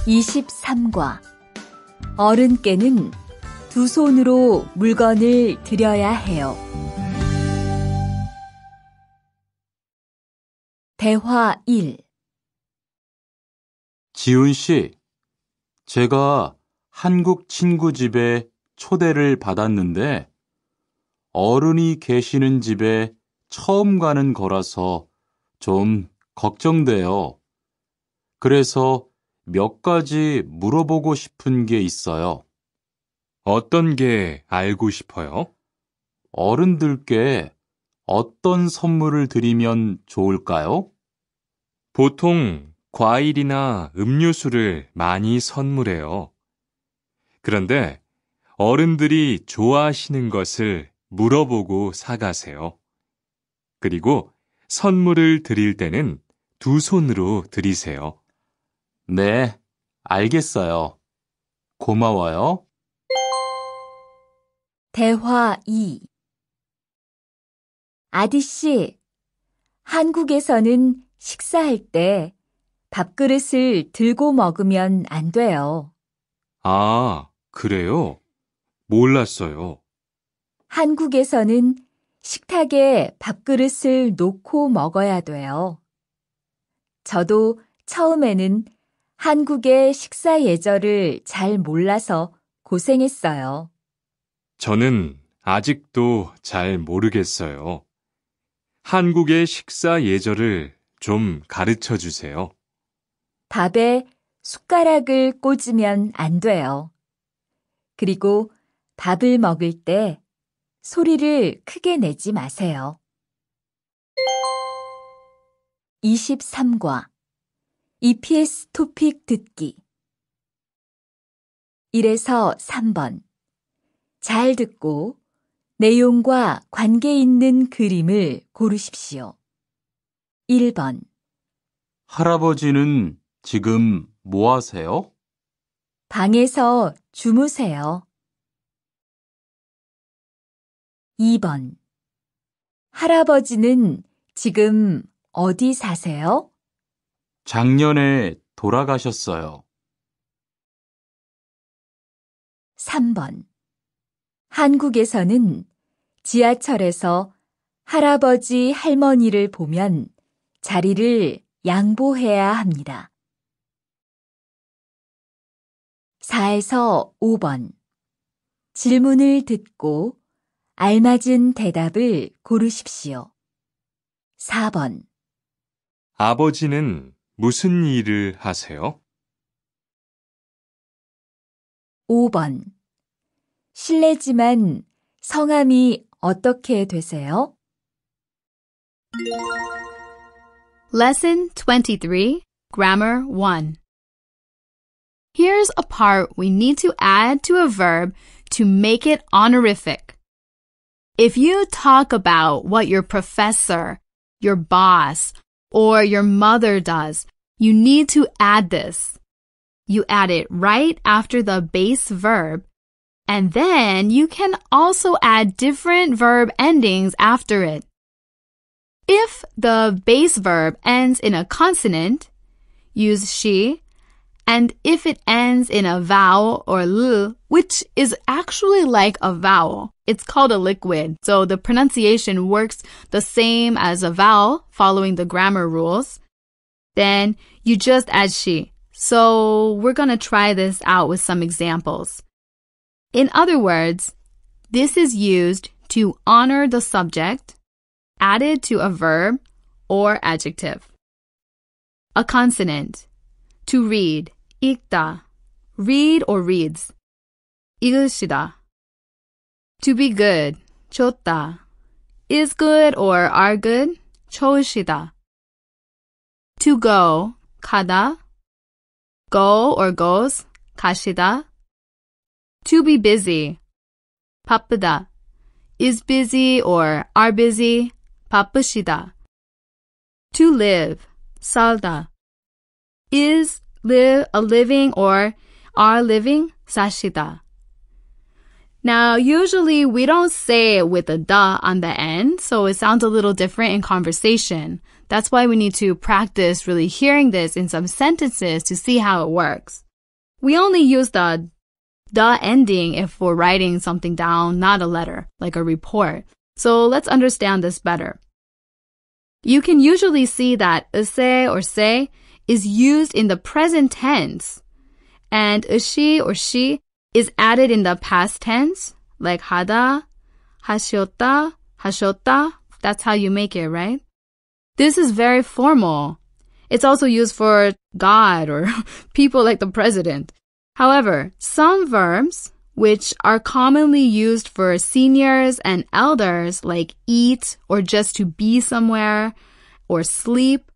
(23과) 어른께는 두 손으로 물건을 들여야 해요. 대화 1. 지훈 씨, 제가 한국 친구 집에 초대를 받았는데 어른이 계시는 집에 처음 가는 거라서 좀 걱정돼요. 그래서 몇 가지 물어보고 싶은 게 있어요. 어떤 게 알고 싶어요? 어른들께 어떤 선물을 드리면 좋을까요? 보통 과일이나 음료수를 많이 선물해요. 그런데 어른들이 좋아하시는 것을 물어보고 사가세요. 그리고 선물을 드릴 때는 두 손으로 드리세요. 네, 알겠어요. 고마워요. 대화 2. 아디씨, 한국에서는 식사할 때 밥그릇을 들고 먹으면 안 돼요. 아, 그래요? 몰랐어요. 한국에서는 식탁에 밥그릇을 놓고 먹어야 돼요. 저도 처음에는 한국의 식사 예절을 잘 몰라서 고생했어요. 저는 아직도 잘 모르겠어요. 한국의 식사 예절을 좀 가르쳐 주세요. 밥에 숟가락을 꽂으면 안 돼요. 그리고 밥을 먹을 때 소리를 크게 내지 마세요. 23과 EPS 토픽 듣기 1에서 3번 잘 듣고 내용과 관계 있는 그림을 고르십시오. 1번 할아버지는 지금 뭐 하세요? 방에서 주무세요. 2번 할아버지는 지금 어디 사세요? 작년에 돌아가셨어요. 3번 한국에서는 지하철에서 할아버지 할머니를 보면 자리를 양보해야 합니다. 4에서 5번 질문을 듣고 알맞은 대답을 고르십시오. 4번 아버지는 무슨 일을 하세요? 5번 실례지만 성함이 어떻게 되세요? Lesson 23, Grammar 1. Here's a part we need to add to a verb to make it honorific. If you talk about what your professor, your boss, or your mother does, you need to add this. You add it right after the base verb, and then you can also add different verb endings after it. If the base verb ends in a consonant, use she, and if it ends in a vowel or l, which is actually like a vowel, it's called a liquid, so the pronunciation works the same as a vowel following the grammar rules, then you just add she. So we're going to try this out with some examples. In other words, this is used to honor the subject, added to a verb or adjective. A consonant. To read, 읽다. Read or reads. 읽으시다. To be good, 좋다. Is good or are good, 좋으시다. To go, 가다. Go or goes, 가시다. To be busy, 바쁘다. Is busy or are busy, 바쁘시다. To live, 살다. Is live a living or are living, 사시다. Now, usually we don't say it with a da on the end, so it sounds a little different in conversation. That's why we need to practice really hearing this in some sentences to see how it works. We only use the ending if we're writing something down, not a letter, like a report. So let's understand this better. You can usually see that use or se is used in the present tense, and she or she is added in the past tense, like 하다, 하셨다, 하셨다. That's how you make it, right? This is very formal. It's also used for God or people like the president. However, some verbs, which are commonly used for seniors and elders, like eat or just to be somewhere or sleep,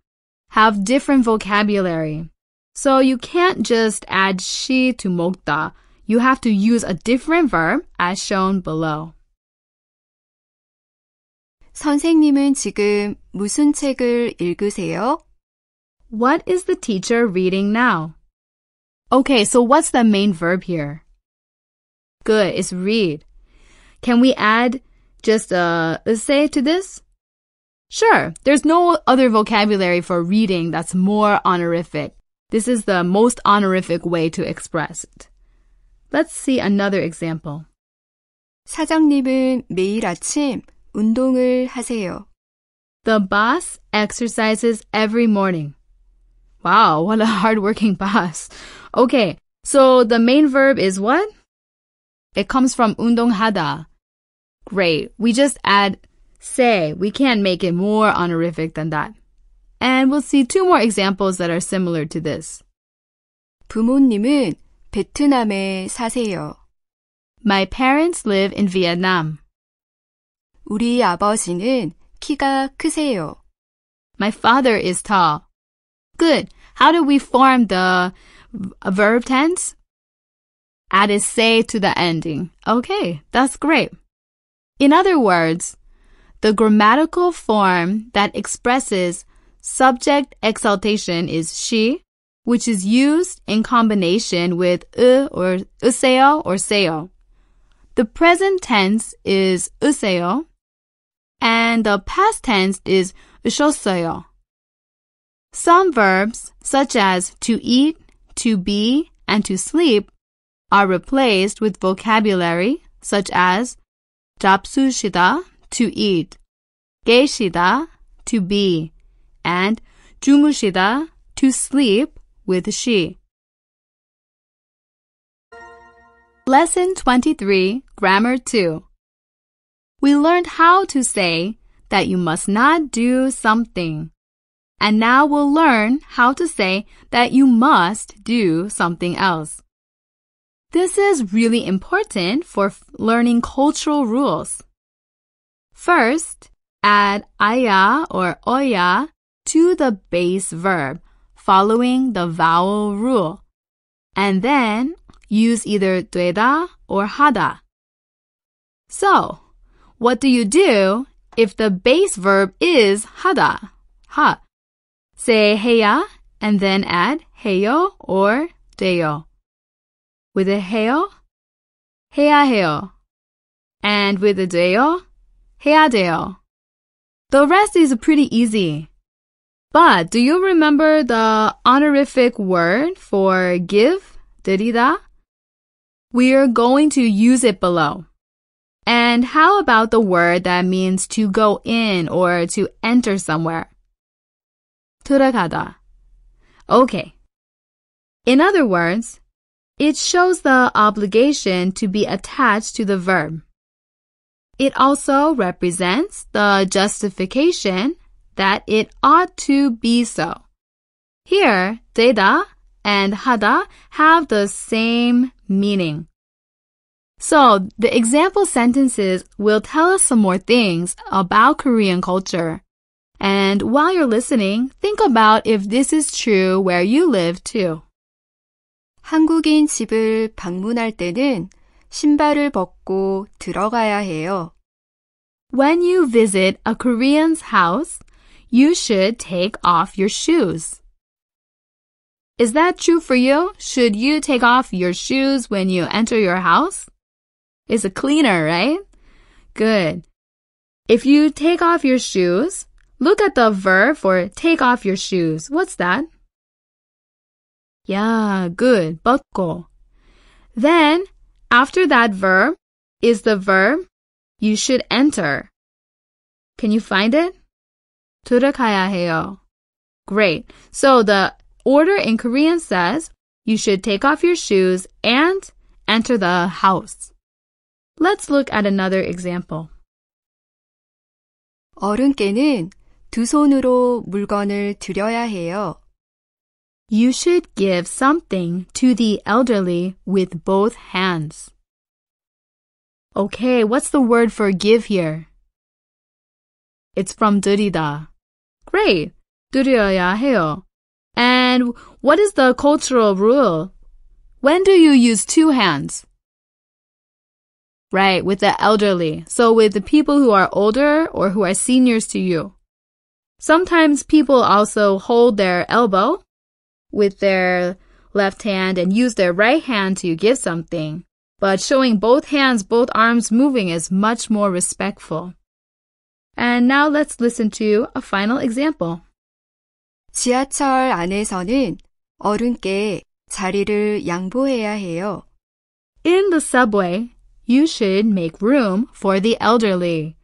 have different vocabulary. So you can't just add she to 먹다. You have to use a different verb as shown below. 선생님은 지금 무슨 책을 읽으세요? What is the teacher reading now? Okay, so what's the main verb here? Good, it's read. Can we add just a say to this? Sure, there's no other vocabulary for reading that's more honorific. This is the most honorific way to express it. Let's see another example. 사장님은 매일 아침 운동을 하세요. The boss exercises every morning. Wow, what a hardworking boss. Okay, so the main verb is what? It comes from 운동하다. Great, we just add se. We can't make it more honorific than that. And we'll see two more examples that are similar to this. 부모님은 베트남에 사세요. My parents live in Vietnam. 우리 아버지는 키가 크세요. My father is tall. Good. How do we form the verb tense? Added say to the ending. Okay, that's great. In other words, the grammatical form that expresses subject exaltation is she, which is used in combination with or 으세요 or 세요. The present tense is 으세요, and the past tense is 으셨어요. Some verbs, such as to eat, to be, and to sleep, are replaced with vocabulary such as 잡수시다, to eat, 계시다, to be, and 주무시다, to sleep, with she. Lesson 23, Grammar 2. We learned how to say that you must not do something. And now we'll learn how to say that you must do something else. This is really important for learning cultural rules. First, add aya or oya to the base verb following the vowel rule, and then use either 되다 or 하다. So, what do you do if the base verb is 하다, ha? Say 해야 and then add 해요 or 돼요. With a 해요, 해야 해요. And with a 돼요, 해야 돼요. The rest is pretty easy. But do you remember the honorific word for give, 드리다? We are going to use it below. And how about the word that means to go in or to enter somewhere? 들어가다. Okay. In other words, it shows the obligation to be attached to the verb. It also represents the justification that it ought to be so. Here, 되다 and 하다 have the same meaning. So, the example sentences will tell us some more things about Korean culture. And while you're listening, think about if this is true where you live too. 한국인 집을 방문할 때는 신발을 벗고 들어가야 해요. When you visit a Korean's house, you should take off your shoes. Is that true for you? Should you take off your shoes when you enter your house? It's a cleaner, right? Good. If you take off your shoes, Look at the verb for take off your shoes. What's that? Yeah, good. 벗고. Then, after that verb is the verb you should enter. Can you find it? 들어가야 해요. Great. So the order in Korean says you should take off your shoes and enter the house. Let's look at another example. 어른께는 두 손으로 물건을 드려야 해요. You should give something to the elderly with both hands. Okay, what's the word for give here? It's from 드리다. Great. 드려야 해요. And what is the cultural rule? When do you use two hands? Right, with the elderly. So with the people who are older or who are seniors to you. Sometimes people also hold their elbow with their left hand and use their right hand to give something. But showing both hands, both arms moving is much more respectful. And now let's listen to a final example. 지하철 안에서는 어른께 자리를 양보해야 해요. In the subway, you should make room for the elderly.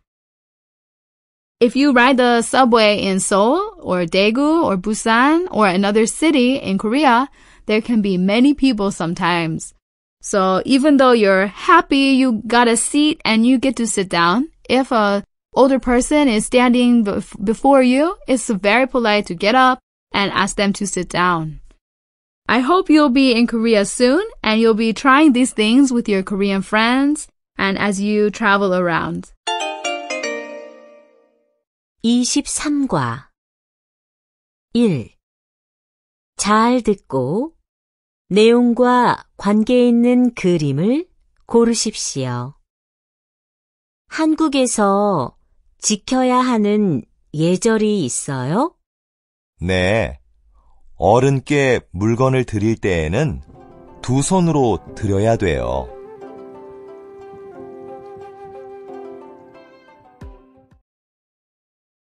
If you ride the subway in Seoul or Daegu or Busan or another city in Korea, there can be many people sometimes. So even though you're happy you got a seat and you get to sit down, if a older person is standing before you, it's very polite to get up and ask them to sit down. I hope you'll be in Korea soon and you'll be trying these things with your Korean friends and as you travel around. 23과 1. 잘 듣고 내용과 관계 있는 그림을 고르십시오. 한국에서 지켜야 하는 예절이 있어요? 네. 어른께 물건을 드릴 때에는 두 손으로 드려야 돼요.